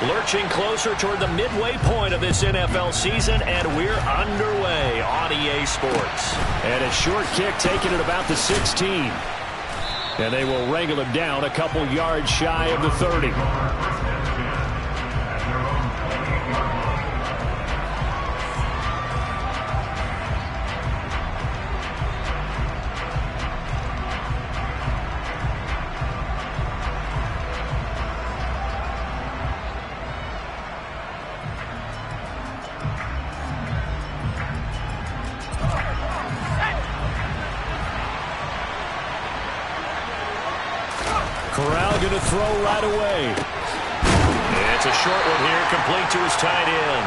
Lurching closer toward the midway point of this NFL season, and we're underway on EA Sports. And a short kick taken at about the 16. And they will wrangle him down a couple yards shy of the 30. Corral going to throw right away. It's a short one here, complete to his tight end.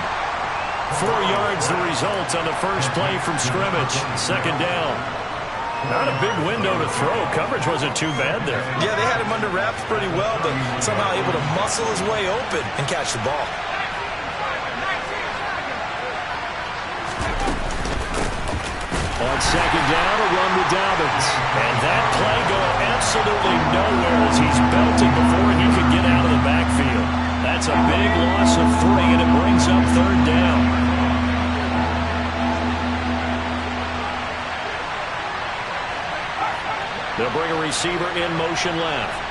4 yards the result on the first play from scrimmage. Second down. Not a big window to throw. Coverage wasn't too bad there. Yeah, they had him under wraps pretty well, but somehow able to muscle his way open and catch the ball. On second down, a run with Dobbins. And that play going absolutely nowhere as he's belted before he could get out of the backfield. That's a big loss of 3, and it brings up third down. They'll bring a receiver in motion left.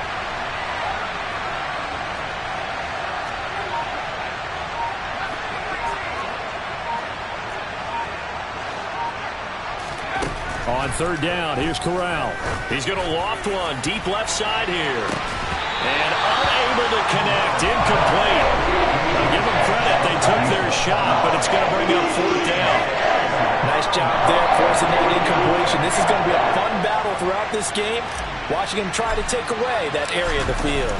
On third down, here's Corral. He's going to loft one deep left side here. And unable to connect. Incomplete. I'll give them credit. They took their shot, but it's going to bring up fourth down. Nice job there forcing that incompletion. This is going to be a fun battle throughout this game. Watching him try to take away that area of the field.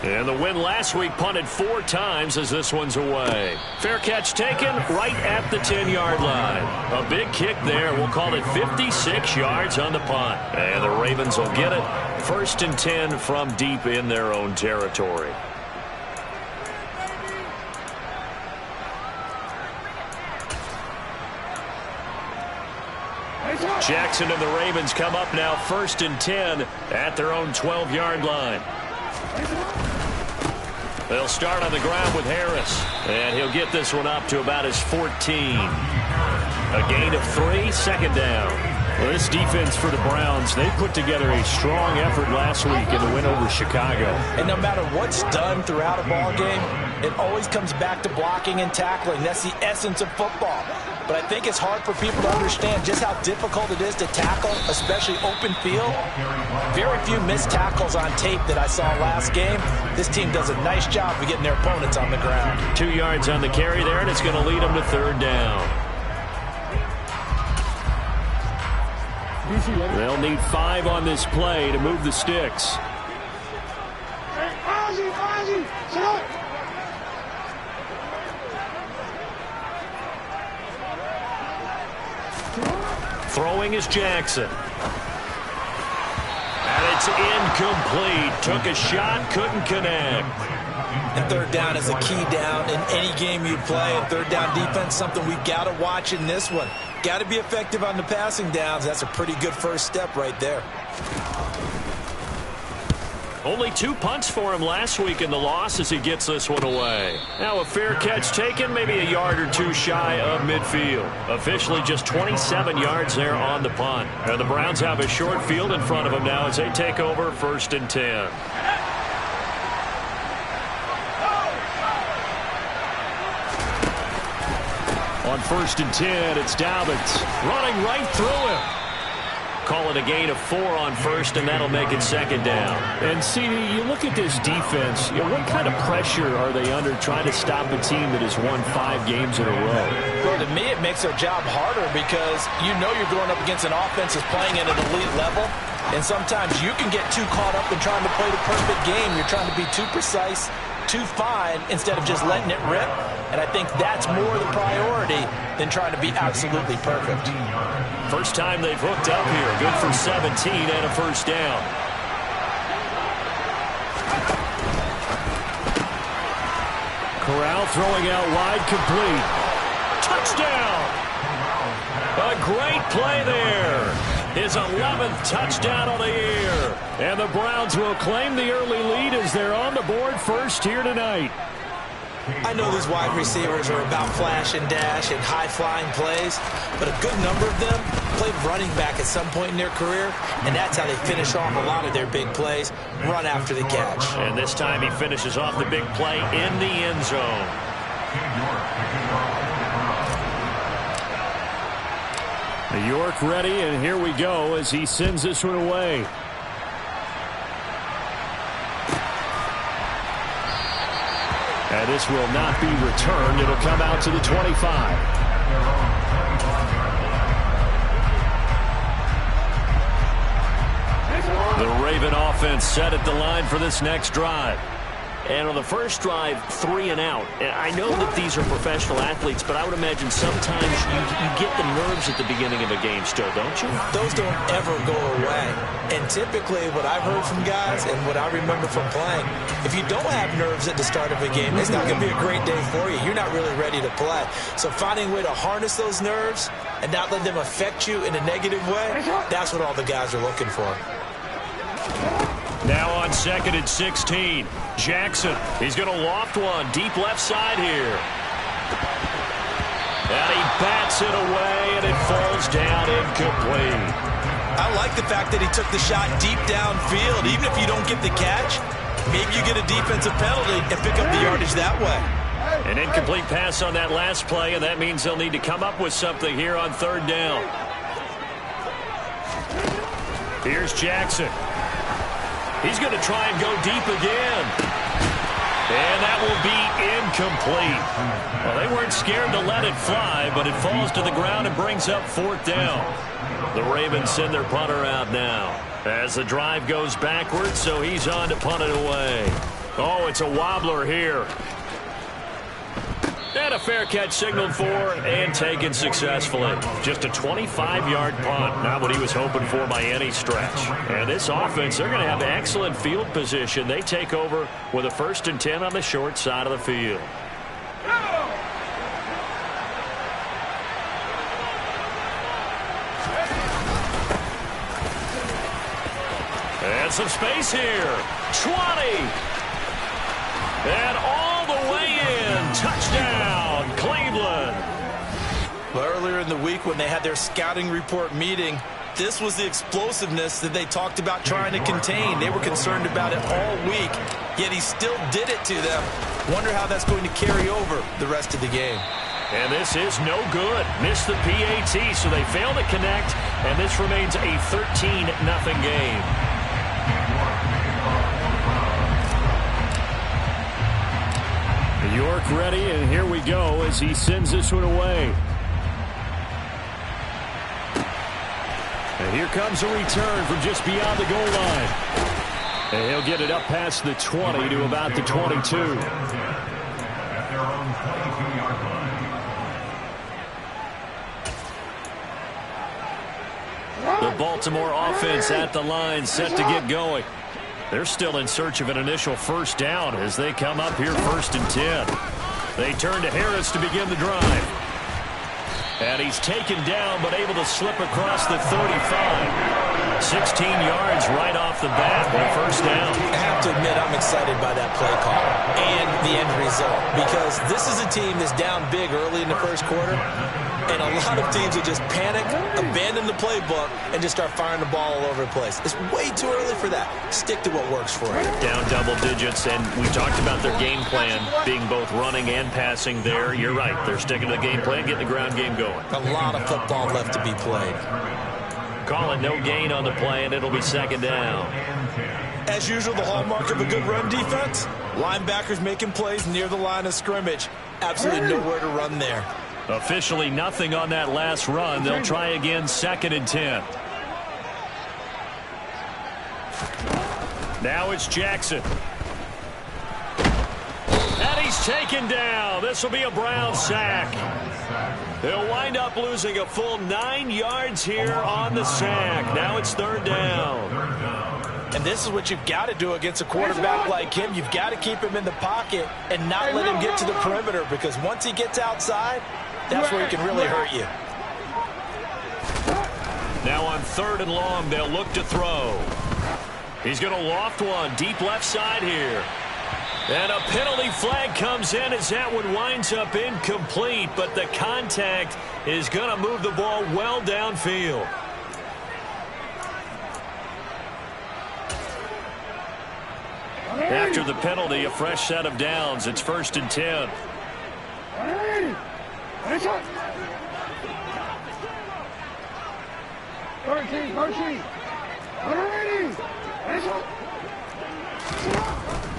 And the win last week punted 4 times as this one's away. Fair catch taken right at the 10-yard line. A big kick there. We'll call it 56 yards on the punt. And the Ravens will get it. 1st and 10 from deep in their own territory. Jackson and the Ravens come up now 1st and 10 at their own 12-yard line. They'll start on the ground with Harris. And he'll get this one up to about his 14. A gain of 3, second down. Well, this defense for the Browns, they put together a strong effort last week in the win over Chicago. And no matter what's done throughout a ball game, it always comes back to blocking and tackling. That's the essence of football. But I think it's hard for people to understand just how difficult it is to tackle, especially open field. Very few missed tackles on tape that I saw last game. This team does a nice job of getting their opponents on the ground. 2 yards on the carry there, and it's going to lead them to third down. They'll need 5 on this play to move the sticks. Throwing is Jackson. And it's incomplete. Took a shot, couldn't connect. And third down is a key down in any game you play. And third down defense, something we've got to watch in this one. Got to be effective on the passing downs. That's a pretty good first step right there. Only 2 punts for him last week in the loss as he gets this one away. Now a fair catch taken, maybe a yard or 2 shy of midfield. Officially just 27 yards there on the punt. And the Browns have a short field in front of them now as they take over 1st and 10. On 1st and 10, it's Dobbins. Running right through him. Call it a gain of 4 on first, and that'll make it second down. And, CD, you look at this defense, what kind of pressure are they under trying to stop a team that has won 5 games in a row? Well, to me, it makes their job harder because you know you're going up against an offense that's playing at an elite level, and sometimes you can get too caught up in trying to play the perfect game. You're trying to be too precise, too fine, instead of just letting it rip. And I think that's more the priority than trying to be absolutely perfect. First time they've hooked up here. Good for 17 and a first down. Corral throwing out wide, complete. Touchdown! A great play there. His 11th touchdown of the year. And the Browns will claim the early lead as they're on the board first here tonight. I know these wide receivers are about flash and dash and high-flying plays, but a good number of them played running back at some point in their career, and that's how they finish off a lot of their big plays, run after the catch. And this time he finishes off the big play in the end zone. York ready, and here we go as he sends this one away. And this will not be returned. It'll come out to the 25. The Raven offense set at the line for this next drive. And on the first drive, 3 and out. And I know that these are professional athletes, but I would imagine sometimes you get the nerves at the beginning of a game still, don't you? Those don't ever go away. And typically what I've heard from guys and what I remember from playing, if you don't have nerves at the start of a game, it's not going to be a great day for you. You're not really ready to play. So finding a way to harness those nerves and not let them affect you in a negative way, that's what all the guys are looking for. Now on 2nd and 16, Jackson. He's going to loft one deep left side here. And he bats it away, and it falls down incomplete. I like the fact that he took the shot deep downfield. Even if you don't get the catch, maybe you get a defensive penalty and pick up the yardage that way. An incomplete pass on that last play, and that means they'll need to come up with something here on 3rd down. Here's Jackson. He's going to try and go deep again. And that will be incomplete. Well, they weren't scared to let it fly, but it falls to the ground and brings up 4th down. The Ravens send their punter out now as the drive goes backwards, so he's on to punt it away. Oh, it's a wobbler here. And a fair catch signaled for and taken successfully. Just a 25-yard punt. Not what he was hoping for by any stretch. And this offense, they're going to have excellent field position. They take over with a 1st and 10 on the short side of the field. And some space here. 20. And all the way in. Touchdown, Cleveland. Well, earlier in the week when they had their scouting report meeting, this was the explosiveness that they talked about trying to contain. They were concerned about it all week, yet he still did it to them. Wonder how that's going to carry over the rest of the game. And this is no good. Missed the PAT, so they fail to connect, and this remains a 13-0 game. York ready, and here we go as he sends this one away. And here comes a return from just beyond the goal line. And he'll get it up past the 20 to about the 22. The Baltimore offense at the line, set to get going. They're still in search of an initial 1st down as they come up here 1st and 10. They turn to Harris to begin the drive. And he's taken down but able to slip across the 35. 16 yards right off the bat with a 1st down. I have to admit I'm excited by that play call and the end result because this is a team that's down big early in the 1st quarter. And a lot of teams will just panic, abandon the playbook, and just start firing the ball all over the place. It's way too early for that. Stick to what works for you. Down double digits, and we talked about their game plan being both running and passing there. You're right. They're sticking to the game plan, getting the ground game going. A lot of football left to be played. Call it no gain on the play, and it'll be 2nd down. As usual, the hallmark of a good run defense, linebackers making plays near the line of scrimmage. Absolutely nowhere to run there. Officially nothing on that last run. They'll try again 2nd and 10. Now it's Jackson. And he's taken down. This will be a Brown sack. They'll wind up losing a full 9 yards here on the sack. Now it's 3rd down. And this is what you've got to do against a quarterback like him. You've got to keep him in the pocket and not let him get to the perimeter because once he gets outside, that's where he can really hurt you. Now on 3rd and long, they'll look to throw. He's going to loft one deep left side here. And a penalty flag comes in as that one winds up incomplete, but the contact is going to move the ball well downfield. After the penalty, a fresh set of downs. It's 1st and 10.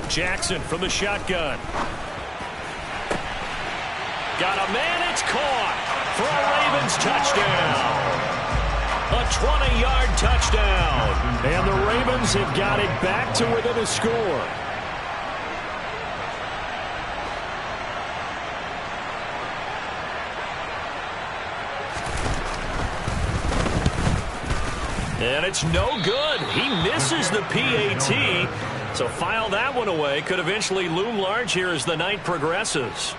Jackson from the shotgun. Got a man, it's caught for a Ravens touchdown. A 20-yard touchdown. And the Ravens have got it back to within a score. And it's no good. He misses the PAT. So file that one away. Could eventually loom large here as the night progresses.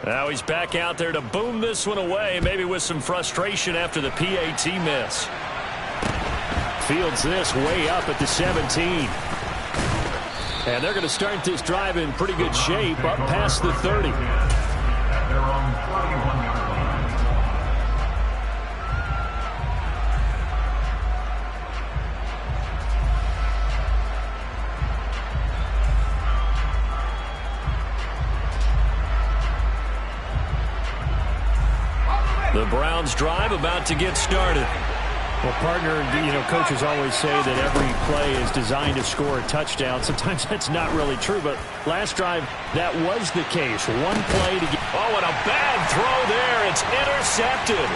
Now he's back out there to boom this one away, maybe with some frustration after the PAT miss. Fields this way up at the 17. And they're going to start this drive in pretty good shape up past the 30. The Browns drive about to get started. Well, partner, coaches always say that every play is designed to score a touchdown. Sometimes that's not really true, but last drive, that was the case. One play to get... Oh, and a bad throw there. It's intercepted.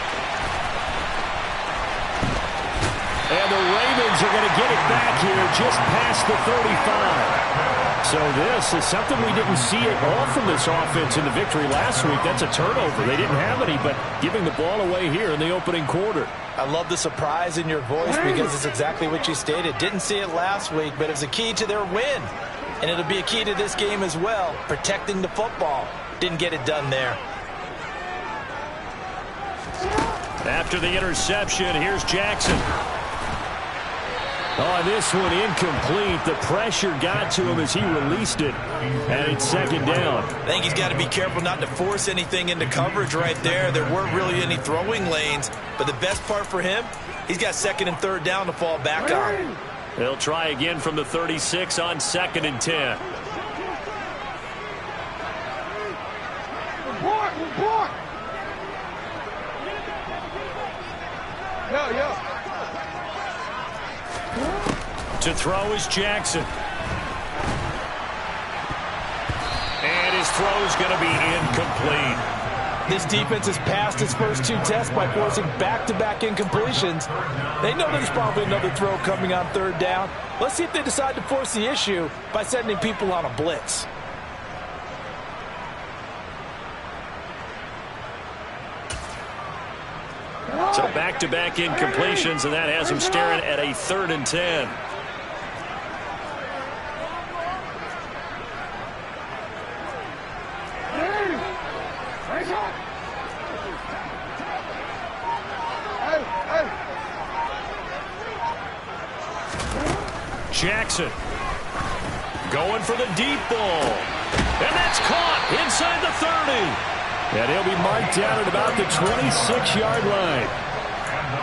And the Ravens are going to get it back here just past the 35. So this is something we didn't see at all from this offense in the victory last week. That's a turnover. They didn't have any, but giving the ball away here in the opening quarter. I love the surprise in your voice because it's exactly what you stated. Didn't see it last week, but it's a key to their win. And it'll be a key to this game as well, protecting the football. Didn't get it done there. After the interception, here's Jackson. Oh, this one incomplete. The pressure got to him as he released it. And it's 2nd down. I think he's got to be careful not to force anything into coverage right there. There weren't really any throwing lanes. But the best part for him, he's got 2nd and 3rd down to fall back on. They'll try again from the 36 on 2nd and 10. Report! Yeah. To throw is Jackson. And his throw is going to be incomplete. This defense has passed its first 2 tests by forcing back-to-back incompletions. They know there's probably another throw coming on 3rd down. Let's see if they decide to force the issue by sending people on a blitz. So back-to-back incompletions, and that has him staring at a 3rd and 10. Jackson going for the deep ball. And that's caught inside the 30. And he'll be marked down at about the 26-yard line.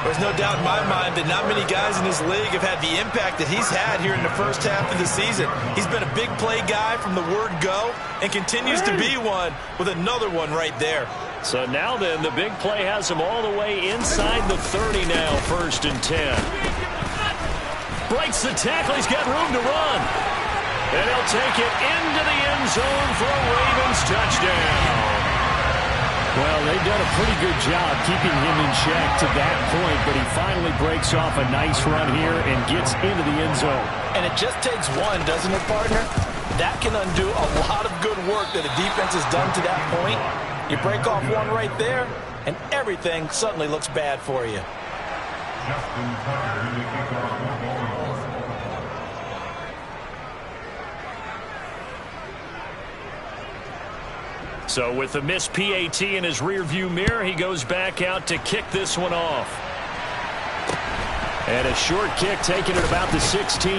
There's no doubt in my mind that not many guys in this league have had the impact that he's had here in the first half of the season. He's been a big play guy from the word go and continues to be one with another one right there. So now then, the big play has him all the way inside the 30 now, 1st and 10. Breaks the tackle. He's got room to run. And he'll take it into the end zone for a Ravens touchdown. Well, they've done a pretty good job keeping him in check to that point, but he finally breaks off a nice run here and gets into the end zone. And it just takes one, doesn't it, partner? That can undo a lot of good work that a defense has done to that point. You break off one right there, and everything suddenly looks bad for you. So with the missed PAT in his rearview mirror, he goes back out to kick this one off. And a short kick taken at about the 16.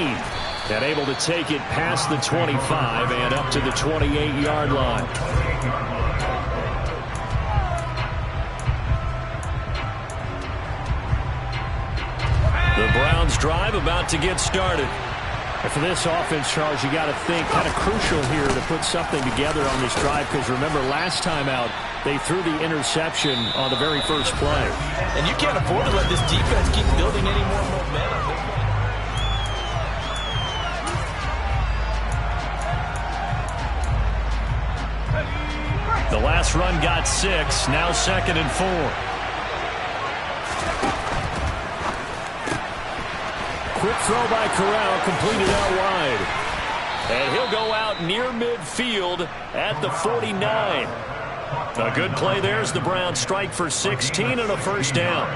And able to take it past the 25 and up to the 28-yard line. The Browns drive about to get started. And for this offense, Charles, you got to think kind of crucial here to put something together on this drive, because remember last time out they threw the interception on the very first play. And you can't afford to let this defense keep building any more momentum. The last run got 6, now 2nd and 4. Quick throw by Corral, completed out wide. And he'll go out near midfield at the 49. A good play there as the Browns strike for 16 and a first down.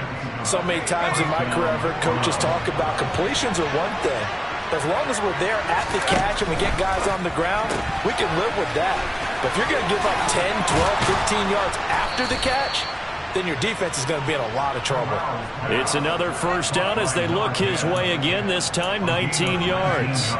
So many times in my career, I've heard coaches talk about completions are one thing. As long as we're there at the catch and we get guys on the ground, we can live with that. But if you're going to give up 10, 12, 15 yards after the catch, then your defense is going to be in a lot of trouble. It's another first down as they look his way again, this time 19 yards.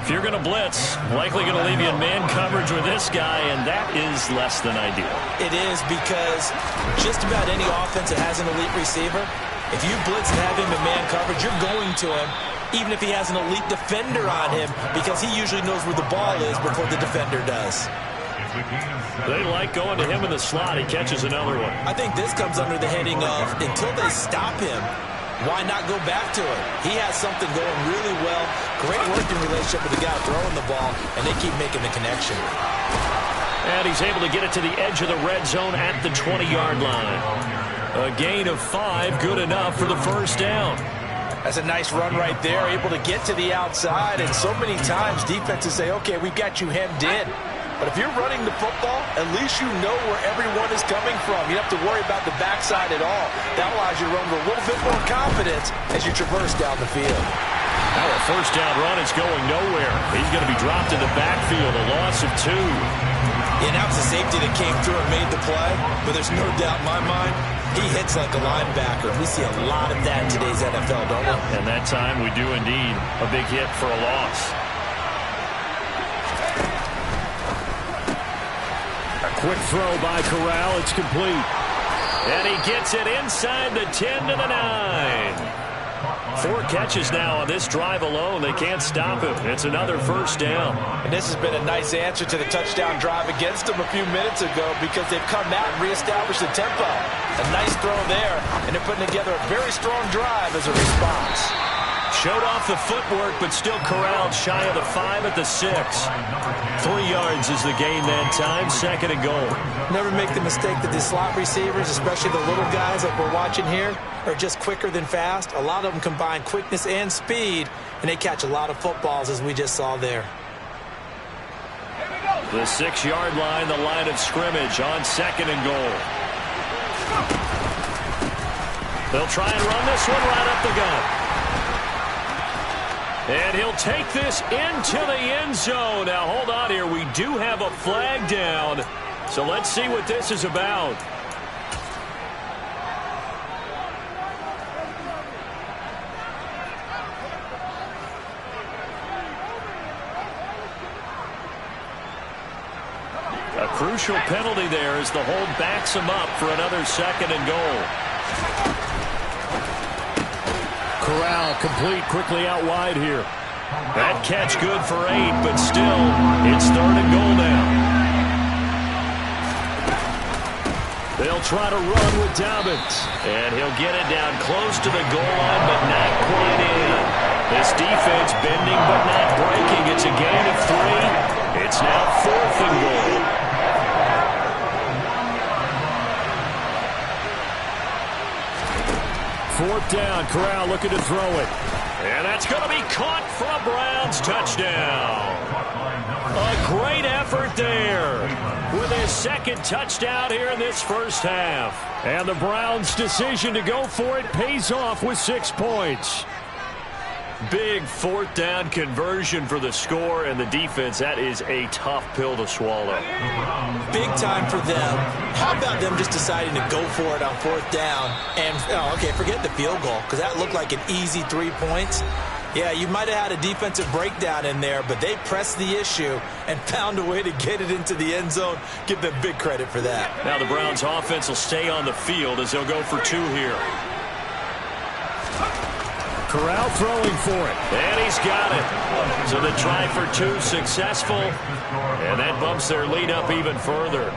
If you're going to blitz, likely going to leave you in man coverage with this guy, and that is less than ideal. It is, because just about any offense that has an elite receiver, if you blitz and have him in man coverage, you're going to him, even if he has an elite defender on him, because he usually knows where the ball is before the defender does. They like going to him in the slot. He catches another one. I think this comes under the heading of, until they stop him, why not go back to it? He has something going really well. Great working relationship with the guy throwing the ball, and they keep making the connection. And he's able to get it to the edge of the red zone at the 20-yard line. A gain of 5, good enough for the first down. That's a nice run right there, able to get to the outside, and so many times defenses say, okay, we've got you hemmed in. But if you're running the football, at least you know where everyone is coming from. You don't have to worry about the backside at all. That allows you to run with a little bit more confidence as you traverse down the field. Now a first down run is going nowhere. He's going to be dropped in the backfield, a loss of 2. Yeah, now it's the safety that came through and made the play, but there's no doubt in my mind, he hits like a linebacker. We see a lot of that in today's NFL, don't we? And that time we do indeed. A big hit for a loss. Quick throw by Corral. It's complete. And he gets it inside the 10 to the 9. 4 catches now on this drive alone. They can't stop him. It's another first down. And this has been a nice answer to the touchdown drive against them a few minutes ago, because they've come out and reestablished the tempo. A nice throw there, and they're putting together a very strong drive as a response. Showed off the footwork, but still corralled shy of the 5 at the 6. 3 yards is the gain that time, 2nd and goal. Never make the mistake that the slot receivers, especially the little guys like we're watching here, are just quicker than fast. A lot of them combine quickness and speed, and they catch a lot of footballs, as we just saw there. The 6-yard line, the line of scrimmage on 2nd and goal. They'll try and run this one right up the gut. And he'll take this into the end zone. Now, hold on here. We do have a flag down. So let's see what this is about. A crucial penalty there as the hold backs him up for another 2nd and goal. Corral complete, quickly out wide here. That catch good for 8, but still, it's 3rd and goal now. They'll try to run with Dobbins. And he'll get it down close to the goal line, but not quite in. This defense bending but not breaking. It's a gain of 3. It's now 4th and goal. 4th down. Corral looking to throw it. And that's going to be caught for a Browns touchdown. A great effort there with his 2nd touchdown here in this first half. And the Browns' decision to go for it pays off with 6 points. Big 4th down conversion for the score, and the defense, that is a tough pill to swallow. Big time for them. How about them just deciding to go for it on 4th down? And, forget the field goal, because that looked like an easy 3 points. Yeah, you might have had a defensive breakdown in there, but they pressed the issue and found a way to get it into the end zone. Give them big credit for that. Now the Browns offense will stay on the field as they'll go for 2 here. Corral throwing for it. And he's got it. So the try for 2 successful, and that bumps their lead up even further.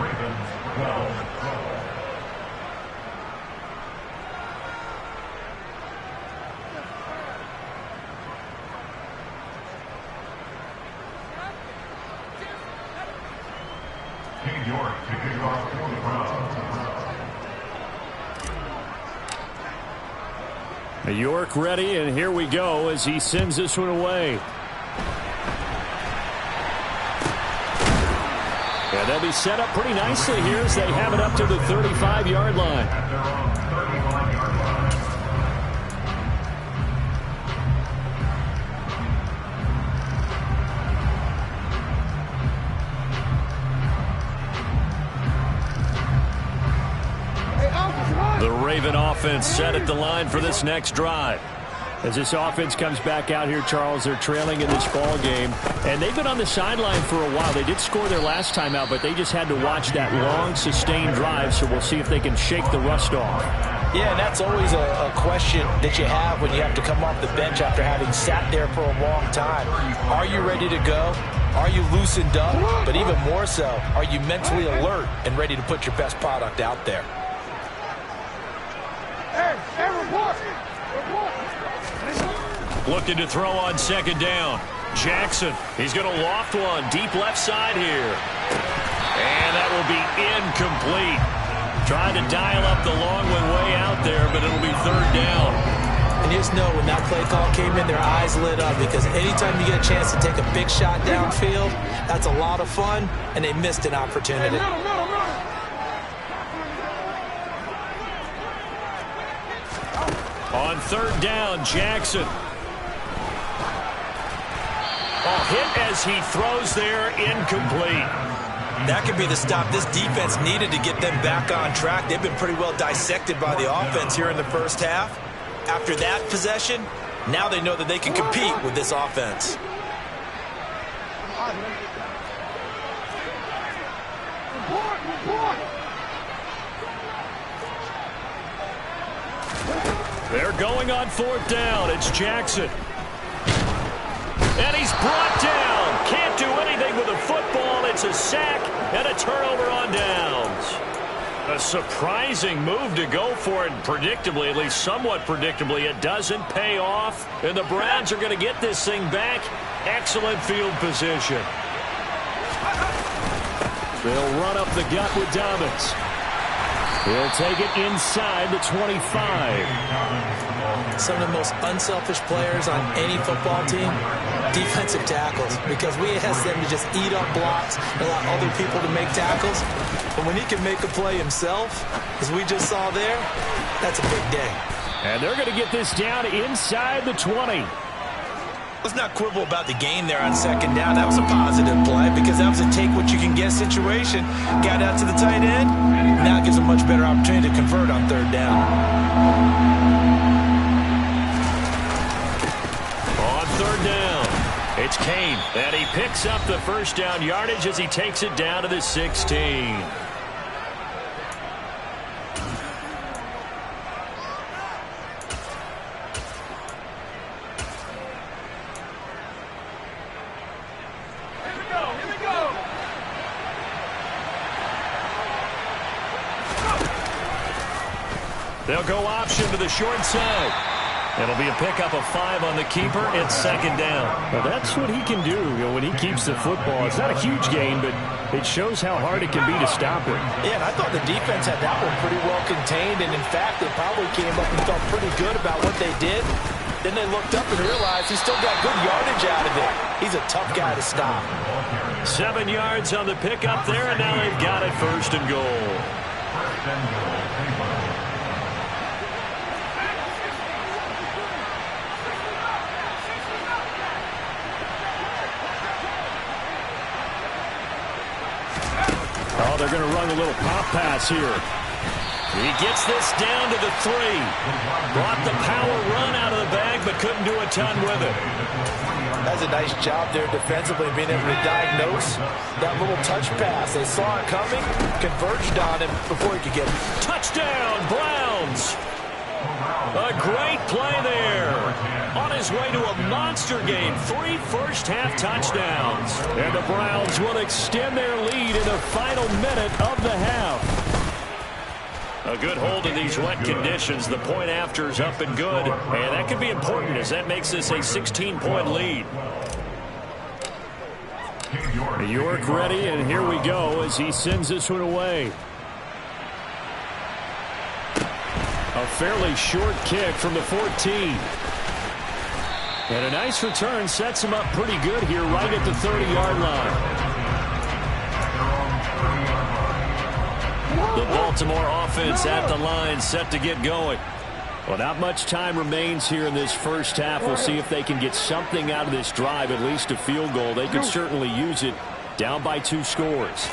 York ready, and here we go as he sends this one away. And they'll be set up pretty nicely here as they have it up to the 35-yard line. The Raven offense set at the line for this next drive. As this offense comes back out here, Charles, they're trailing in this ball game, and they've been on the sideline for a while. They did score their last time out, but they just had to watch that long, sustained drive, so we'll see if they can shake the rust off. Yeah, and that's always a question that you have when you have to come off the bench after having sat there for a long time. Are you ready to go? Are you loosened up? But even more so, are you mentally alert and ready to put your best product out there? Looking to throw on 2nd down. Jackson, he's going to loft one deep left side here. And that will be incomplete. Trying to dial up the long one way out there, but it'll be 3rd down. And you just know when that play call came in, their eyes lit up, because anytime you get a chance to take a big shot downfield, that's a lot of fun, and they missed an opportunity. On 3rd down, Jackson. A hit as he throws there, incomplete. That could be the stop this defense needed to get them back on track. They've been pretty well dissected by the offense here in the first half. After that possession, now they know that they can compete with this offense. They're going on 4th down. It's Jackson. And he's brought down. Can't do anything with a football. It's a sack and a turnover on downs. A surprising move to go for it. Predictably, at least somewhat predictably, it doesn't pay off. And the Browns are going to get this thing back. Excellent field position. They'll run up the gut with Dobbins. He'll take it inside the 25. Some of the most unselfish players on any football team, defensive tackles, because we ask them to just eat up blocks and allow other people to make tackles. But when he can make a play himself, as we just saw there, that's a big day. And they're going to get this down inside the 20. Let's not quibble about the gain there on 2nd down. That was a positive play because that was a take-what-you-can-get situation. Got out to the tight end. Now it gives a much better opportunity to convert on 3rd down. On 3rd down, it's Kane. And he picks up the first down yardage as he takes it down to the 16. They'll go option to the short side. It'll be a pickup of 5 on the keeper. It's second down. Well, that's what he can do, when he keeps the football. It's not a huge gain, but it shows how hard it can be to stop it. Yeah, and I thought the defense had that one pretty well contained, and in fact, they probably came up and felt pretty good about what they did. Then they looked up and realized he still got good yardage out of it. He's a tough guy to stop. 7 yards on the pickup there, and now they've got it first and goal. Oh, they're going to run a little pop pass here. He gets this down to the 3. Brought the power run out of the bag, but couldn't do a ton with it. That's a nice job there defensively, being able to diagnose that little touch pass. They saw it coming, converged on him before he could get it. Touchdown, Browns! A great play there. On his way to a monster game. 3 first-half touchdowns. And the Browns will extend their lead in the final minute of the half. A good hold in these wet conditions. The point after is up and good. And that could be important as that makes this a 16-point lead. York ready, and here we go as he sends this one away. A fairly short kick from the 14. And a nice return sets him up pretty good here right at the 30-yard line. The Baltimore offense at the line set to get going. Well, not much time remains here in this first half. We'll see if they can get something out of this drive, at least a field goal. They could certainly use it. Down by 2 scores.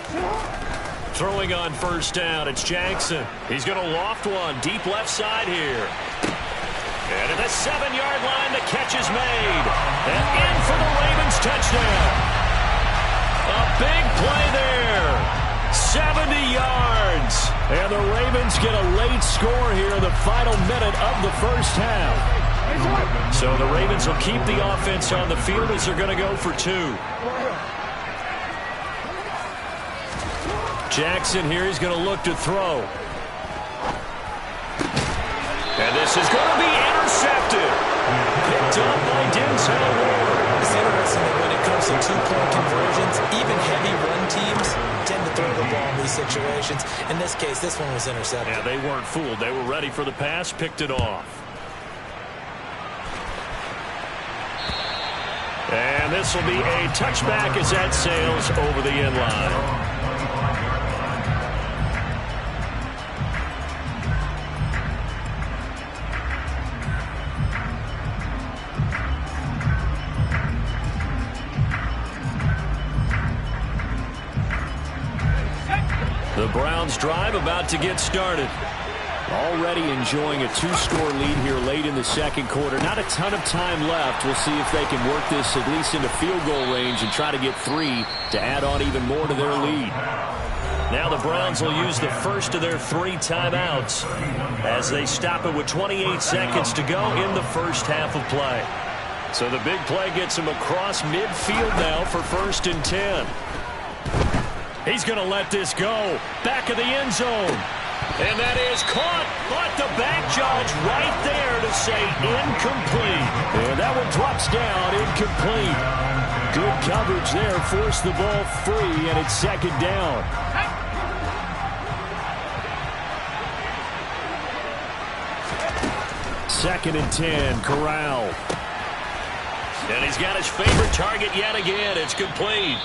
Throwing on first down, it's Jackson. He's going to loft one deep left side here. And at the 7-yard line, the catch is made. And in for the Ravens touchdown. A big play there. 70 yards. And the Ravens get a late score here in the final minute of the first half. So the Ravens will keep the offense on the field as they're going to go for 2. Jackson here is going to look to throw. And this is going to be intercepted. Picked up by Denzel Ward. It's interesting that when it comes to 2-point conversions, even heavy run teams tend to throw the ball in these situations. In this case, this one was intercepted. Yeah, they weren't fooled. They were ready for the pass, picked it off. And this will be a touchback as that sails over the end line. The Browns drive about to get started. Already enjoying a 2-score lead here late in the second quarter. Not a ton of time left. We'll see if they can work this at least into field goal range and try to get 3 to add on even more to their lead. Now the Browns will use the first of their 3 timeouts as they stop it with 28 seconds to go in the first half of play. So the big play gets him across midfield now for 1st and 10. He's going to let this go. Back of the end zone. And that is caught, but the back judge right there to say incomplete. And that one drops down, incomplete. Good coverage there, forced the ball free, and it's 2nd down. Second and 10, Corral. And he's got his favorite target yet again. It's complete.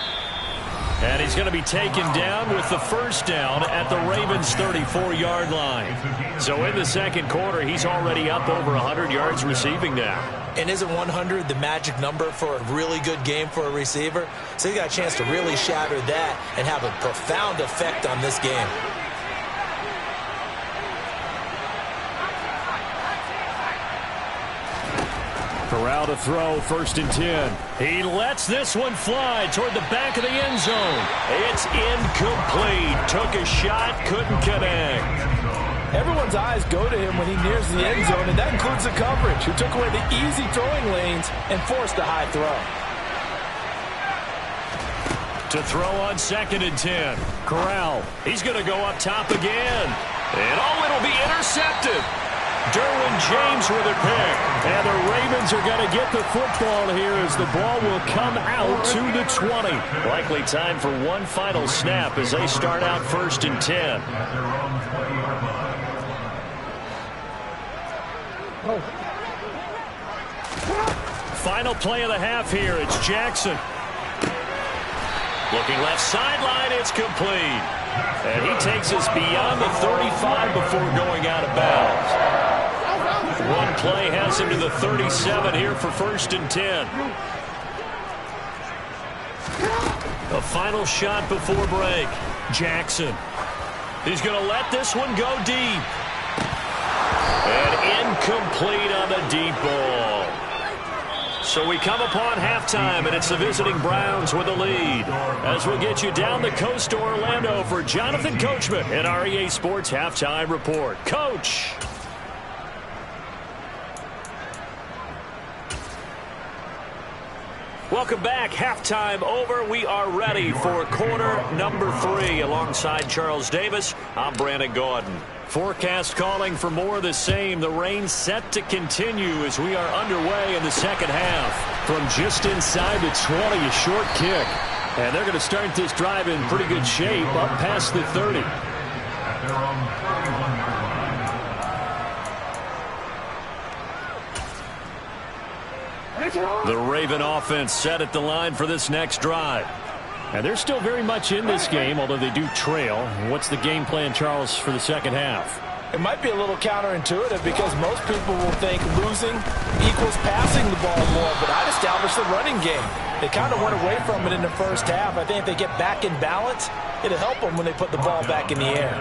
And he's going to be taken down with the first down at the Ravens' 34-yard line. So in the second quarter, he's already up over 100 yards receiving now. And isn't 100 the magic number for a really good game for a receiver? So he got a chance to really shatter that and have a profound effect on this game. Corral to throw, 1st and 10. He lets this one fly toward the back of the end zone. It's incomplete. Took a shot, couldn't connect. Everyone's eyes go to him when he nears the end zone, and that includes the coverage, who took away the easy throwing lanes and forced a high throw. To throw on 2nd and 10. Corral, he's going to go up top again. And it'll be intercepted. Derwin James with a pick. And the Ravens are going to get the football here as the ball will come out to the 20. Likely time for one final snap as they start out 1st and 10. Final play of the half here. It's Jackson. Looking left sideline, it's complete. And he takes us beyond the 35 before going out of bounds. One play has him to the 37 here for 1st and 10. A final shot before break. Jackson. He's going to let this one go deep. And incomplete on the deep ball. So we come upon halftime, and it's the visiting Browns with the lead. As we'll get you down the coast to Orlando for Jonathan Coachman at our EA Sports Halftime Report. Coach. Welcome back. Halftime over. We are ready for quarter number 3. Alongside Charles Davis, I'm Brandon Gaudin. Forecast calling for more of the same. The rain set to continue as we are underway in the second half. From just inside the 20, a short kick. And they're going to start this drive in pretty good shape up past the 30. The Raven offense set at the line for this next drive. And they're still very much in this game, although they do trail. What's the game plan, Charles, for the second half? It might be a little counterintuitive because most people will think losing equals passing the ball more, but I'd establish the running game. They kind of went away from it in the first half. I think if they get back in balance, it'll help them when they put the ball back in the air.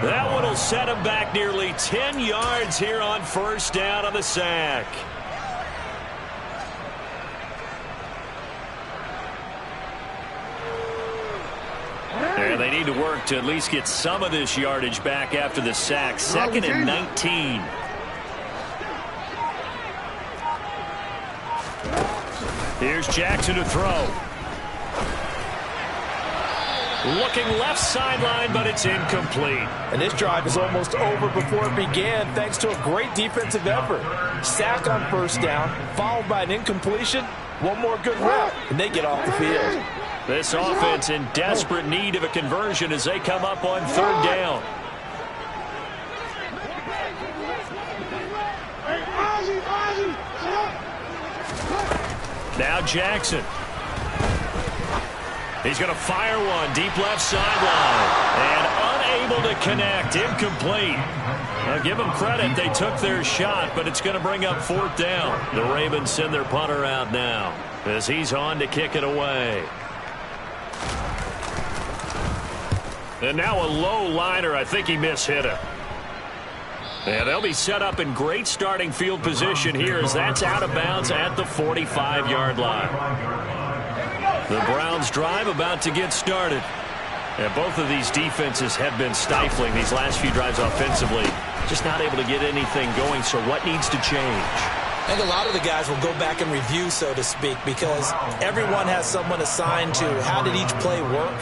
That one will set them back nearly 10 yards here on 1st down on the sack. And they need to work to at least get some of this yardage back after the sack. 2nd and 19. Here's Jackson to throw. Looking left sideline, but it's incomplete. And this drive is almost over before it began thanks to a great defensive effort. Sack on 1st down, followed by an incompletion. One more good rep, and they get off the field. This offense in desperate need of a conversion as they come up on 3rd down. Now Jackson. He's going to fire one deep left sideline. And unable to connect. Incomplete. Now give them credit. They took their shot, but it's going to bring up 4th down. The Ravens send their punter out now as he's on to kick it away. And now a low liner. I think he mishit it. And they'll be set up in great starting field position here as that's out of bounds at the 45-yard line. The Browns drive about to get started. And both of these defenses have been stifling these last few drives offensively. Just not able to get anything going, so what needs to change? I think a lot of the guys will go back and review, so to speak, because everyone has someone assigned to how did each play work.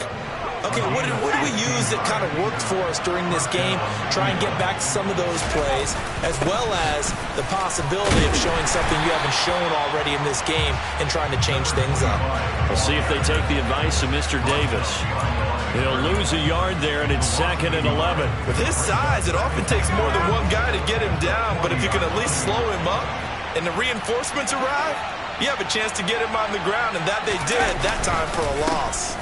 Okay, what did we use that kind of worked for us during this game? Try and get back to some of those plays, as well as the possibility of showing something you haven't shown already in this game and trying to change things up. We'll see if they take the advice of Mr. Davis. He'll lose a yard there, and it's 2nd and 11. With his size, it often takes more than one guy to get him down, but if you can at least slow him up and the reinforcements arrive, you have a chance to get him on the ground, and that they did that time for a loss.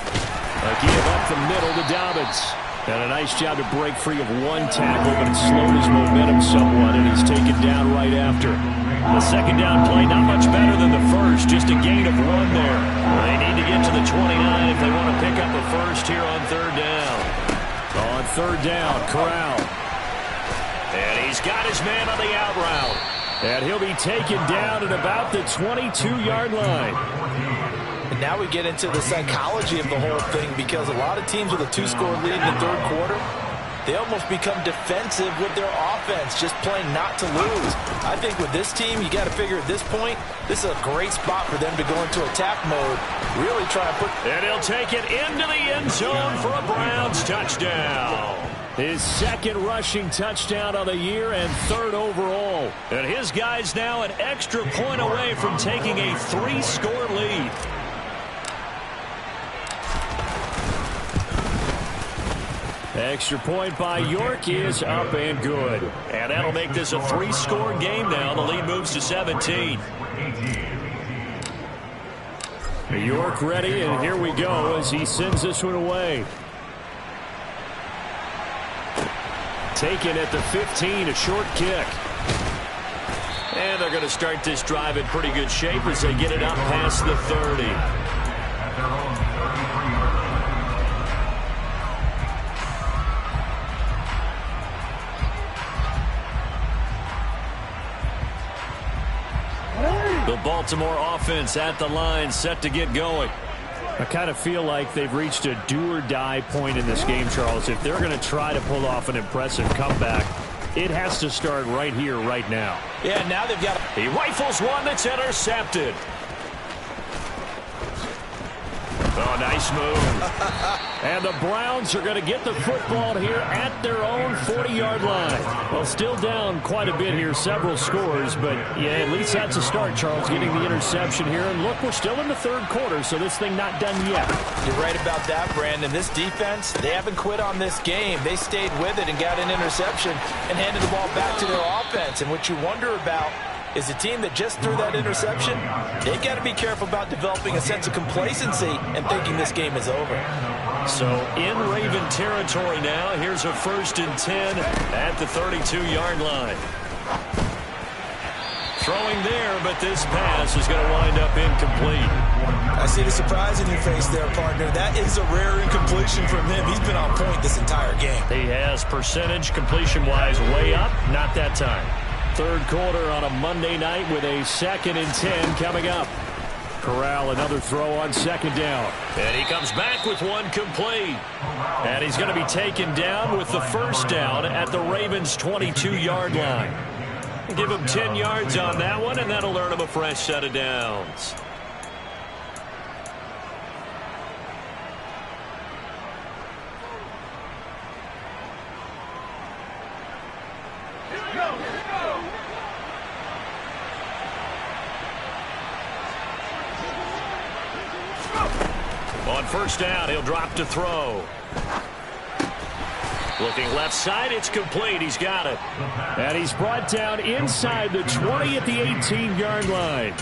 A give up the middle to Dobbins. And a nice job to break free of one tackle, but it slowed his momentum somewhat, and he's taken down right after. The 2nd down play not much better than the first, just a gain of 1 there. They need to get to the 29 if they want to pick up a first here on 3rd down. On 3rd down, Corral. And he's got his man on the out route. And he'll be taken down at about the 22-yard line. And now we get into the psychology of the whole thing, because a lot of teams with a 2-score lead in the 3rd quarter, they almost become defensive with their offense, just playing not to lose. I think with this team, you got to figure at this point, this is a great spot for them to go into attack mode, really try and put... And he'll take it into the end zone for a Browns touchdown. His second rushing touchdown of the year and third overall. And his guys now an extra point away from taking a 3-score lead. Extra point by York is up and good. And that'll make this a 3-score game now. The lead moves to 17. York ready, and here we go as he sends this one away. Taken at the 15, a short kick. And they're going to start this drive in pretty good shape as they get it up past the 30. The Baltimore offense at the line, set to get going. I kind of feel like they've reached a do-or-die point in this game, Charles. If they're going to try to pull off an impressive comeback, it has to start right here, right now. Yeah, now they've got... He rifles one that's intercepted. Oh, nice move. And the Browns are going to get the football here at their own 40-yard line. Well, still down quite a bit here, several scores, but yeah, at least that's a start, Charles, getting the interception here. And look, we're still in the third quarter, so this thing not done yet. You're right about that, Brandon. This defense, they haven't quit on this game. They stayed with it and got an interception and handed the ball back to their offense. And what you wonder about is a team that just threw that interception, they've got to be careful about developing a sense of complacency and thinking this game is over. So in Raven territory now, here's a 1st and 10 at the 32-yard line. Throwing there, but this pass is going to wind up incomplete. I see the surprise in your face there, partner. That is a rare incompletion from him. He's been on point this entire game. He has percentage completion-wise way up, not that time. Third quarter on a Monday night with a 2nd and 10 coming up. Corral, another throw on 2nd down. And he comes back with one complete. And he's going to be taken down with the 1st down at the Ravens' 22-yard line. Give him 10 yards on that one, and that'll earn him a fresh set of downs. On 1st down, he'll drop to throw. Looking left side, it's complete. He's got it. And he's brought down inside the 20 at the 18-yard line.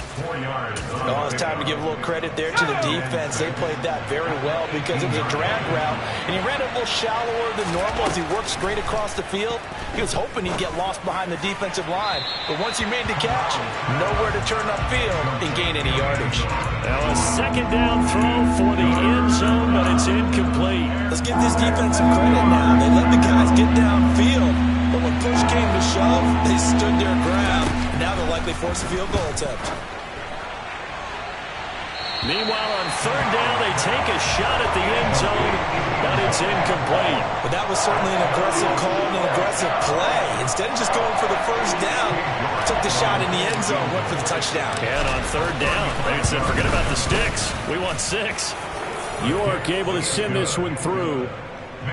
Oh, it's time to give a little credit there to the defense. They played that very well because it was a drag route, and he ran it a little shallower than normal as he worked straight across the field. He was hoping he'd get lost behind the defensive line, but once he made the catch, nowhere to turn upfield and gain any yardage. Now a 2nd down throw for the end zone, but it's incomplete. Let's give this defense some credit now. They let the guys get downfield, but when push came to shove, they stood their ground. And now they'll likely force a field goal attempt. Meanwhile, on 3rd down, they take a shot at the end zone, but it's incomplete. But that was certainly an aggressive call and an aggressive play. Instead of just going for the 1st down, took the shot in the end zone, went for the touchdown. And on 3rd down, they said, forget about the sticks. We want 6. York able to send this one through.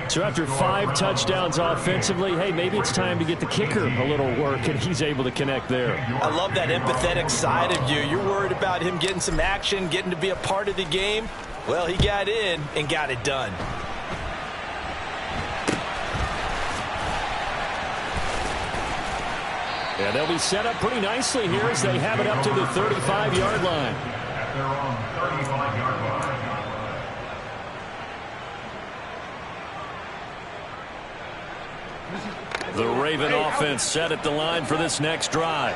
So after 5 touchdowns offensively, hey, maybe it's time to get the kicker a little work, and he's able to connect there. I love that empathetic side of you. You're worried about him getting some action, getting to be a part of the game. Well, he got in and got it done. Yeah, they'll be set up pretty nicely here as they have it up to the 35-yard line. At their own 35-yard line. The Raven offense set at the line for this next drive.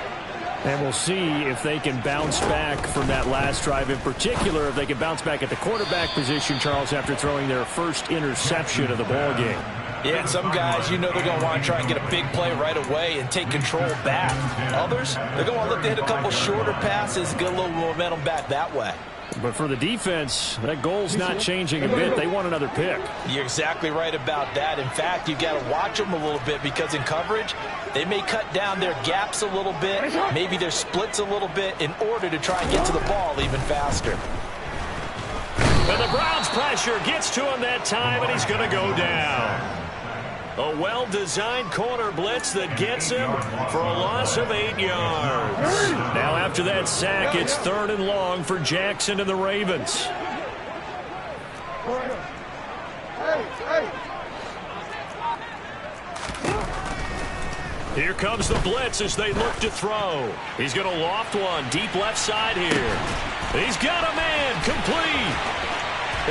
And we'll see if they can bounce back from that last drive. In particular, if they can bounce back at the quarterback position, Charles, after throwing their first interception of the ball game. Yeah, and some guys, you know they're going to want to try and get a big play right away and take control back. Others, they're going to want to look to hit a couple shorter passes, get a little momentum back that way. But for the defense, that goal's not changing a bit. They want another pick. You're exactly right about that. In fact, you've got to watch them a little bit because in coverage, they may cut down their gaps a little bit, maybe their splits a little bit in order to try and get to the ball even faster. And the Browns' pressure gets to him that time, and he's going to go down. A well-designed corner blitz that gets him for a loss of 8 yards. Now after that sack, it's 3rd and long for Jackson and the Ravens. Here comes the blitz as they look to throw. He's going to loft one deep left side here. He's got a man complete.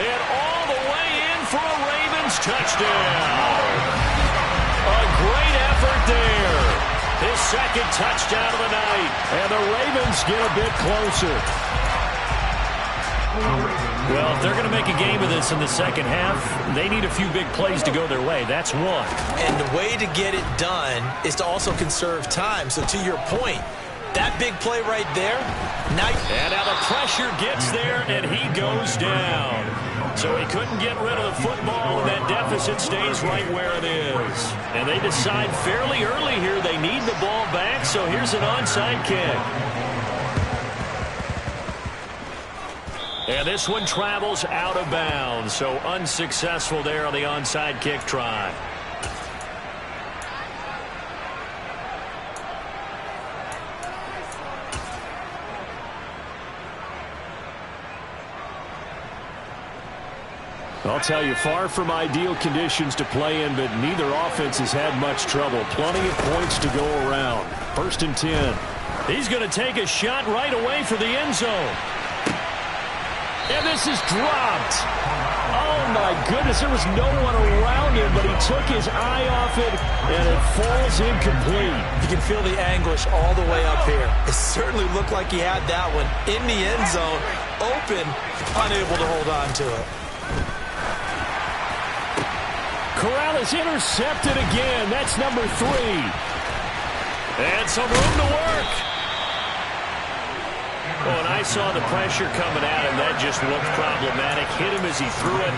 And all the way in for a Ravens touchdown. A great effort there. His 2nd touchdown of the night. And the Ravens get a bit closer. Well, if they're going to make a game of this in the second half, they need a few big plays to go their way. That's one. And the way to get it done is to also conserve time. So to your point, that big play right there. And now the pressure gets there, and he goes down. So he couldn't get rid of the football, and that deficit stays right where it is. And they decide fairly early here they need the ball back, so here's an onside kick. And this one travels out of bounds, so unsuccessful there on the onside kick try. I'll tell you, far from ideal conditions to play in, but neither offense has had much trouble. Plenty of points to go around. 1st and 10. He's going to take a shot right away for the end zone. And this is dropped. Oh, my goodness. There was no one around him, but he took his eye off it, and it falls incomplete. You can feel the anguish all the way up here. It certainly looked like he had that one in the end zone, open, unable to hold on to it. Corral is intercepted again. That's number 3. And some room to work. Oh, and I saw the pressure coming at him. That just looked problematic. Hit him as he threw it,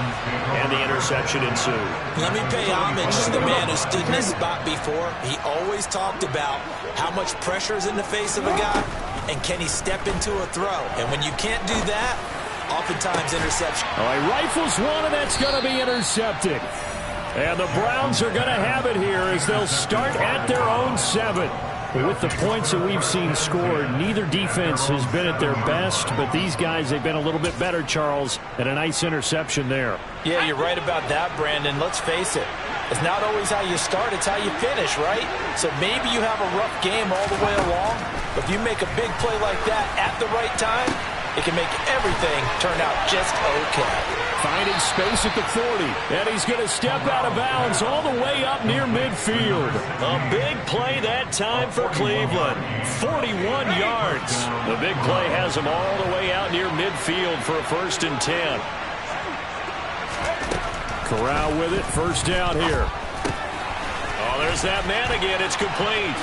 and the interception ensued. Let me pay homage to the man who stood in this spot before. He always talked about how much pressure is in the face of a guy, and can he step into a throw. And when you can't do that, oftentimes interception. All right, rifles one, and that's going to be intercepted. And the Browns are going to have it here as they'll start at their own 7. With the points that we've seen scored, neither defense has been at their best, but these guys, they've been a little bit better, Charles, and a nice interception there. Yeah, you're right about that, Brandon. Let's face it. It's not always how you start, it's how you finish, right? So maybe you have a rough game all the way along, but if you make a big play like that at the right time, it can make everything turn out just okay. Finding space at the 40, and he's going to step out of bounds all the way up near midfield. A big play that time for Cleveland. 41 yards. The big play has him all the way out near midfield for a 1st and 10. Corral with it, 1st down here. Oh, there's that man again. It's complete.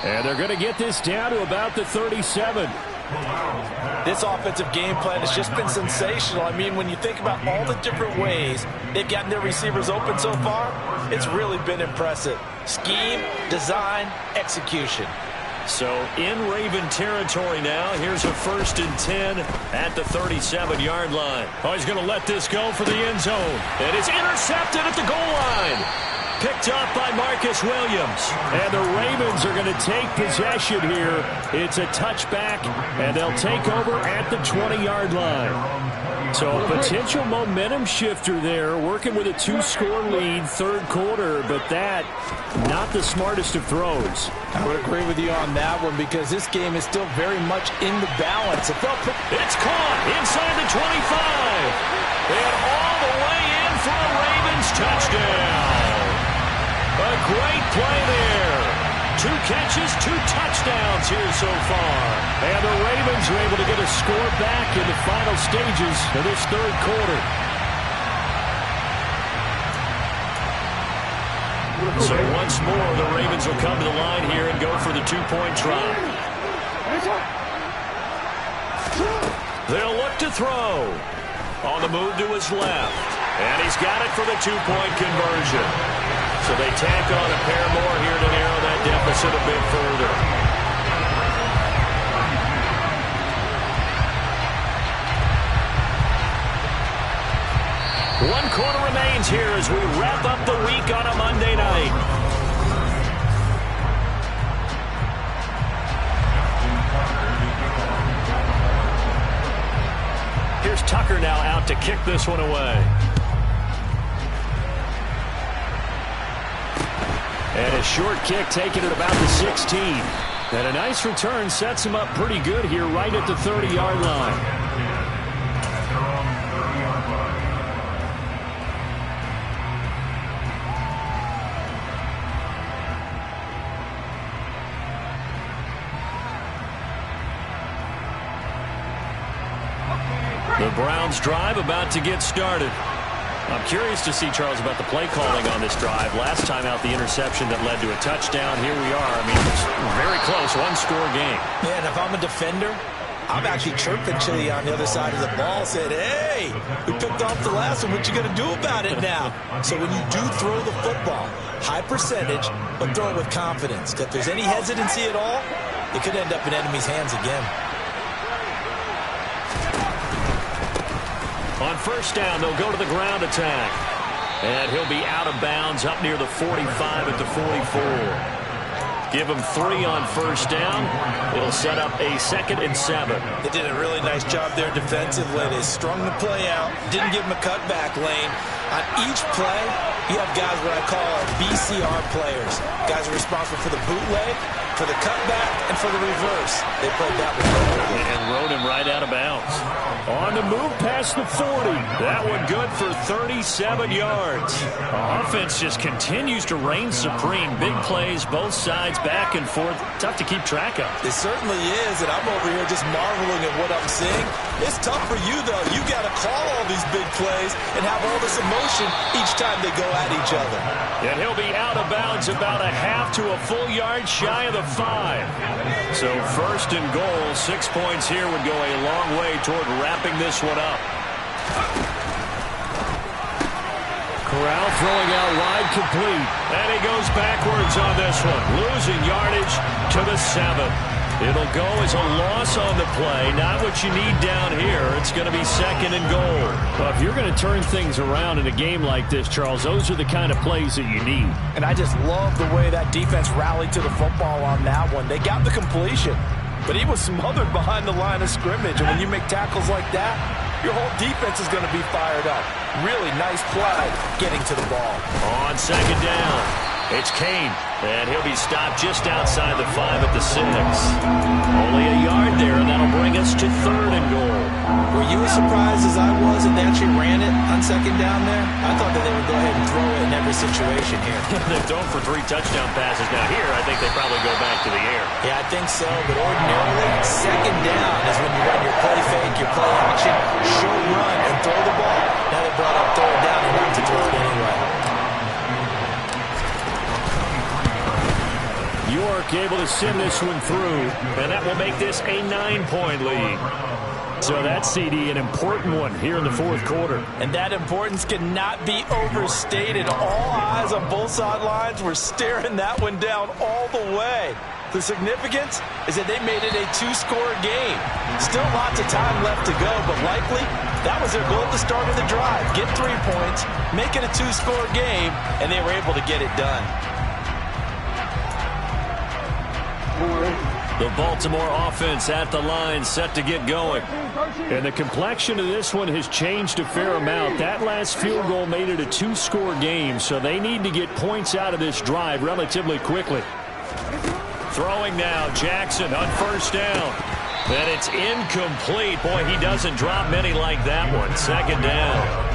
And they're going to get this down to about the 37. This offensive game plan has just been sensational. I mean, when you think about all the different ways they've gotten their receivers open so far, it's really been impressive. Scheme, design, execution. So in Raven territory now. Here's a 1st and 10 at the 37-yard line. Oh, he's going to let this go for the end zone. And it's intercepted at the goal line. Picked up by Marcus Williams. And the Ravens are going to take possession here. It's a touchback, and they'll take over at the 20-yard line. So a potential momentum shifter there, working with a 2-score lead, 3rd quarter, but that, not the smartest of throws. I would agree with you on that one because this game is still very much in the balance. It's caught inside the 25. And all the way in for a Ravens touchdown. A great play there. 2 catches, 2 touchdowns here so far. And the Ravens are able to get a score back in the final stages of this 3rd quarter. So once more, the Ravens will come to the line here and go for the 2-point try. They'll look to throw. On the move to his left. And he's got it for the 2-point conversion. So they tack on a pair more here to narrow that deficit a bit further. 1 quarter remains here as we wrap up the week on a Monday night. Here's Tucker now out to kick this one away. And a short kick taken at about the 16. And a nice return sets him up pretty good here right at the 30-yard line. The Browns drive about to get started. I'm curious to see, Charles, about the play calling on this drive. Last time out, the interception that led to a touchdown. Here we are. I mean, it's very close, one-score game. Yeah, and if I'm a defender, I'm actually chirping Chili on the other side of the ball, said, hey, we picked off the last one. What you going to do about it now? So when you do throw the football, high percentage, but throw it with confidence. If there's any hesitancy at all, it could end up in enemy's hands again. On first down, they'll go to the ground attack. And he'll be out of bounds up near the 45 at the 44. Give him 3 on first down. It'll set up a 2nd and 7. They did a really nice job there defensively. They strung the play out, didn't give him a cutback lane. On each play, you have guys what I call BCR players. Guys are responsible for the bootleg, for the cutback, and for the reverse. They played that one perfectly. And rode him right out of bounds. On the move past the 40. That one good for 37 yards. Offense just continues to reign supreme. Big plays, both sides, back and forth. Tough to keep track of. It certainly is, and I'm over here just marveling at what I'm seeing. It's tough for you, though. You got to call all these big plays and have all this emotion each time they go at each other. And he'll be out of bounds about a half to a full yard shy of the 5. So first and goal, 6 points here would go a long way toward wrapping this one up. Corral throwing out wide, complete. And he goes backwards on this one, losing yardage to the 7. It'll go as a loss on the play. Not what you need down here. It's going to be 2nd and goal. Well, if you're going to turn things around in a game like this, Charles, those are the kind of plays that you need. And I just love the way that defense rallied to the football on that one. They got the completion, but he was smothered behind the line of scrimmage. And when you make tackles like that, your whole defense is going to be fired up. Really nice play getting to the ball. On 2nd down, it's Kane. And he'll be stopped just outside the 5 at the 6. Only a yard there, and that'll bring us to 3rd and goal. Were you as surprised as I was that they actually ran it on 2nd down there? I thought that they would go ahead and throw it in every situation here. They've thrown for 3 touchdown passes. Now here, I think they probably go back to the air. Yeah, I think so, but ordinarily, 2nd down is when you run your play fake, your play action, short run, and throw the ball. Now they brought up 3rd down and not to throw it anyway. York able to send this one through, and that will make this a 9-point lead. So that CD, an important one here in the 4th quarter. And that importance cannot be overstated. All eyes on both sidelines were staring that one down all the way. The significance is that they made it a 2-score game. Still lots of time left to go, but likely that was their goal at the start of the drive. Get 3 points, make it a 2-score game, and they were able to get it done. The Baltimore offense at the line, set to get going. And the complexion of this one has changed a fair amount. That last field goal made it a 2-score game, so they need to get points out of this drive relatively quickly. Throwing now, Jackson on first down. And it's incomplete. Boy, he doesn't drop many like that one. 2nd down.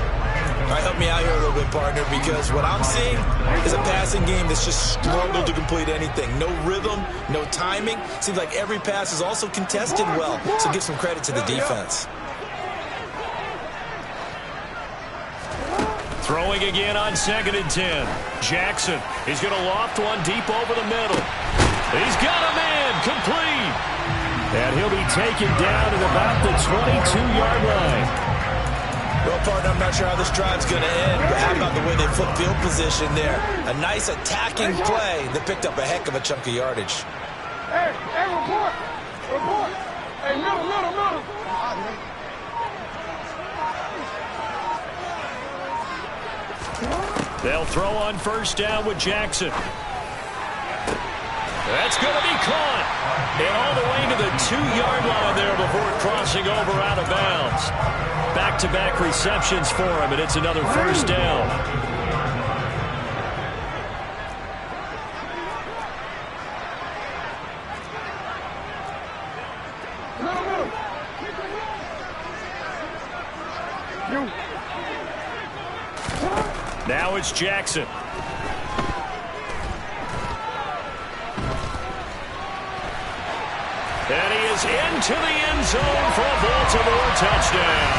All right, help me out here a little bit, partner, because what I'm seeing is a passing game that's just struggled to complete anything. No rhythm, no timing. Seems like every pass is also contested well, so give some credit to the defense. Throwing again on 2nd and 10. Jackson, he's going to loft one deep over the middle. He's got a man, complete. And he'll be taken down at about the 22-yard line. Well, partner, I'm not sure how this drive's going to end, but how about the way they flip field position there? A nice attacking play that picked up a heck of a chunk of yardage. Hey, report. Hey, middle. They'll throw on first down with Jackson. That's going to be caught. And all the way to the 2-yard line there before crossing over out of bounds. Back-to-back receptions for him, and it's another first down. Now it's Jackson. And he is into the end zone for a Baltimore touchdown.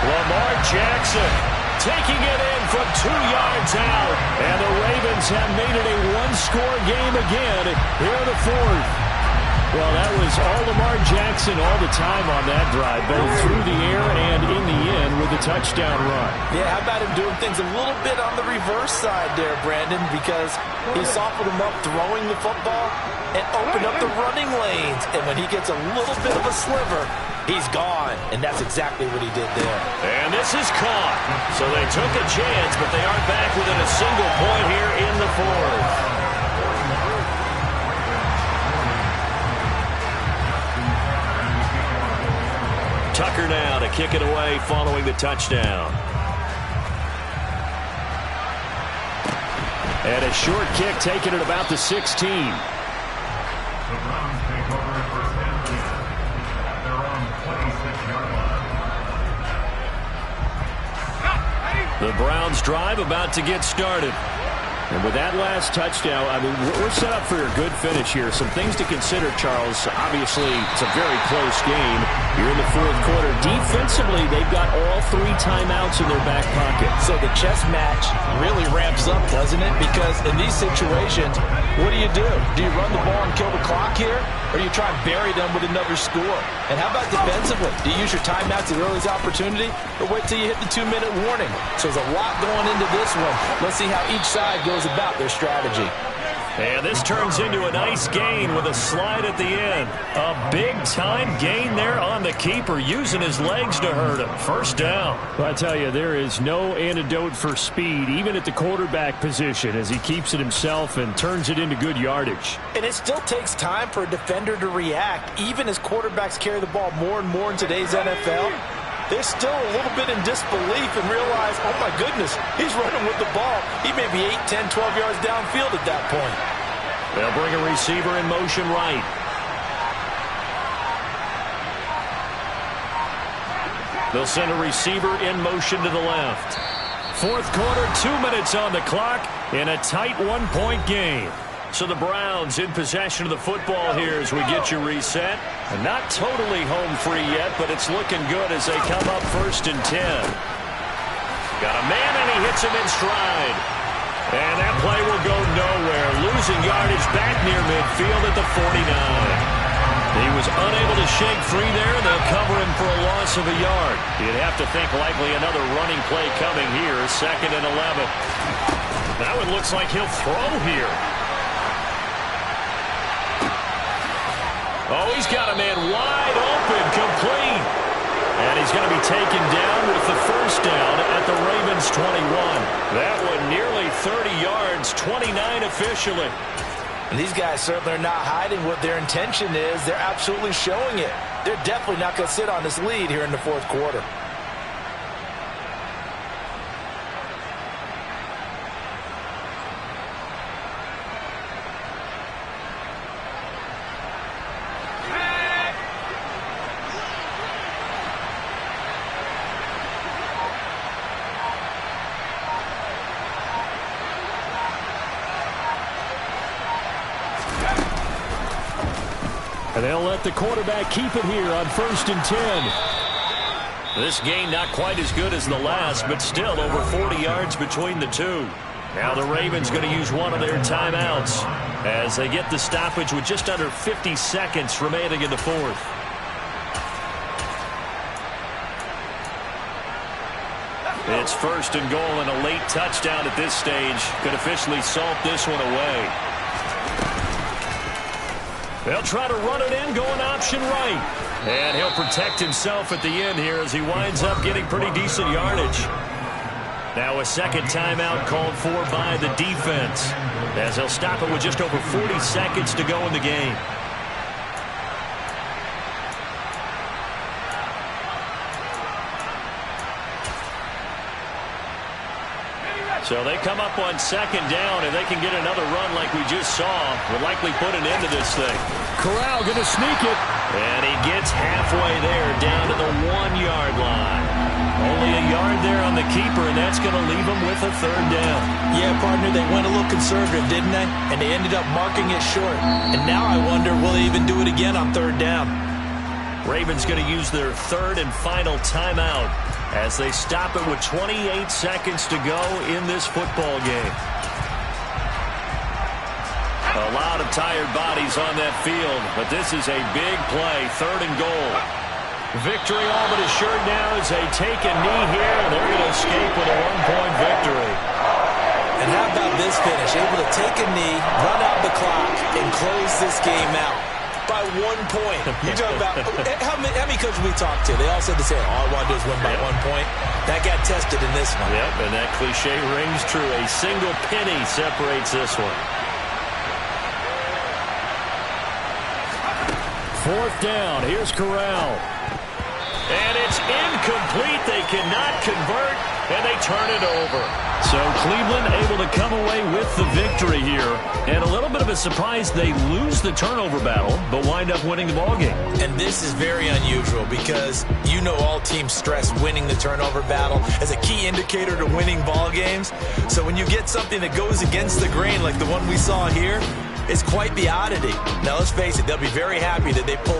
Lamar Jackson taking it in from 2 yards out. And the Ravens have made it a one-score game again here in the fourth. Well, that was all Lamar Jackson all the time on that drive, both through the air and in the end with the touchdown run. Yeah, how about him doing things a little bit on the reverse side there, Brandon, because he softened him up throwing the football and opened up the running lanes. And when he gets a little bit of a sliver, he's gone. And that's exactly what he did there. And this is caught. So they took a chance, but they are back within a single point here in the fourth. Tucker now to kick it away following the touchdown. And a short kick taken at about the 16. The Browns take over at first and 10 at their own 26-yard line. The Browns drive about to get started. And with that last touchdown, I mean, we're set up for a good finish here. Some things to consider, Charles. Obviously, it's a very close game here in the fourth quarter. Defensively, they've got all 3 timeouts in their back pocket. So the chess match really ramps up, doesn't it? Because in these situations, what do? Do you run the ball and kill the clock here? Or do you try and bury them with another score? And how about defensively? Do you use your timeouts at the earliest opportunity? Or wait till you hit the 2-minute warning? So there's a lot going into this one. Let's see how each side goes about their strategy. And this turns into a nice gain with a slide at the end. A big-time gain there on the keeper, using his legs to hurt him. First down. Well, I tell you, there is no antidote for speed, even at the quarterback position, as he keeps it himself and turns it into good yardage. And it still takes time for a defender to react, even as quarterbacks carry the ball more and more in today's NFL. They're still a little bit in disbelief and realize, oh my goodness, he's running with the ball. He may be 8, 10, 12 yards downfield at that point. They'll bring a receiver in motion right. They'll send a receiver in motion to the left. Fourth quarter, 2 minutes on the clock in a tight 1-point game. So the Browns in possession of the football here as we get you reset. And not totally home free yet, but it's looking good as they come up 1st and 10. Got a man and he hits him in stride. And that play will go nowhere. Losing yardage back near midfield at the 49. He was unable to shake free there. They'll cover him for a loss of a yard. You'd have to think likely another running play coming here. 2nd and 11. Now it looks like he'll throw here. Oh, he's got a man wide open, complete. And he's going to be taken down with the first down at the Ravens 21. That one nearly 30 yards, 29 officially. And these guys certainly are not hiding what their intention is. They're absolutely showing it. They're definitely not going to sit on this lead here in the fourth quarter. And they'll let the quarterback keep it here on 1st and 10. This game not quite as good as the last, but still over 40 yards between the two. Now the Ravens going to use one of their timeouts as they get the stoppage with just under 50 seconds remaining in the fourth. It's 1st and goal, and a late touchdown at this stage could officially salt this one away. They'll try to run it in, going option right. And he'll protect himself at the end here as he winds up getting pretty decent yardage. Now a second timeout called for by the defense, as they'll stop it with just over 40 seconds to go in the game. So they come up on second down, and they can get another run like we just saw. Will likely put an end to this thing. Corral going to sneak it. And he gets halfway there, down to the 1-yard line. Only a yard there on the keeper, and that's going to leave him with a third down. Yeah, partner, they went a little conservative, didn't they? And they ended up marking it short. And now I wonder, will they even do it again on third down? Ravens going to use their third and final timeout as they stop it with 28 seconds to go in this football game. A lot of tired bodies on that field, but this is a big play, third and goal. Victory all but assured now as they take a knee here, and they're going to escape with a 1-point victory. And how about this finish? Able to take a knee, run out the clock, and close this game out by 1 point. You talk about how many coaches we talked to? They all said the same. All I want to do is win by 1 point. That got tested in this one. Yep, and that cliche rings true. A single penny separates this one. Fourth down. Here's Corral. And it's incomplete. They cannot convert, and they turn it over. So Cleveland able to come away with the victory here. And a little bit of a surprise, they lose the turnover battle, but wind up winning the ballgame. And this is very unusual because you know all teams stress winning the turnover battle as a key indicator to winning ball games. So when you get something that goes against the grain like the one we saw here, it's quite the oddity. Now let's face it, they'll be very happy that they pulled